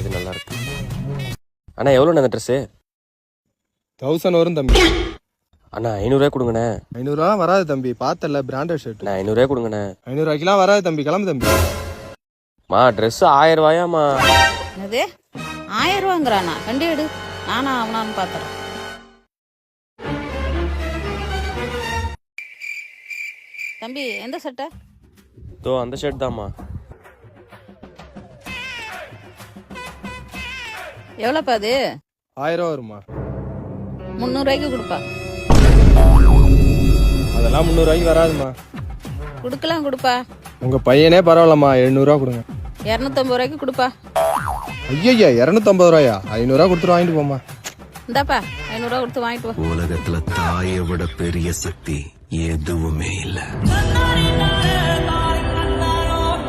இது நல்லா இருக்கு. அண்ணா எவ்வளோண்ணா அந்த ட்ரெஸ்ஸு? 1000 வரும் தம்பி. அண்ணா 500 கொடுங்கண்ணே. 500 வராது தம்பி, பார்த்தல பிராண்டட் ஷர்ட். அண்ணா 500 கொடுங்கண்ணே. 500 வராது தம்பி, கிளம்பு தம்பி. மா ட்ரெஸ் 1000 ரூபாயாம்மா? என்னது 1000 ரூபாங்கிறானா? கண்டி எடு, நானா அவனான்னு பாத்துறேன். தம்பி எந்த சட்டை? தோ அந்த ஷர்ட் தான்மா. எவ்வளோப்பா அது? 1000 வருமா? 300 ரூபாய்க்கு கொடுப்பா. அதெல்லாம் 300 வராதுமா. கொடுக்கலாம் கொடுப்பா. உங்க பையனே பரவாயில்லம்மா, 700 கொடுங்க. 250 ரூபாய்க்கு கொடுப்பா. ஐயா 250 500 கொடுத்துட்டு வாங்கிட்டு போமா. இந்தாப்பா 500 கொடுத்து வாங்கிட்டு வா. உலகத்துல தாயை விட பெரிய சக்தி எதுவுமே இல்லை.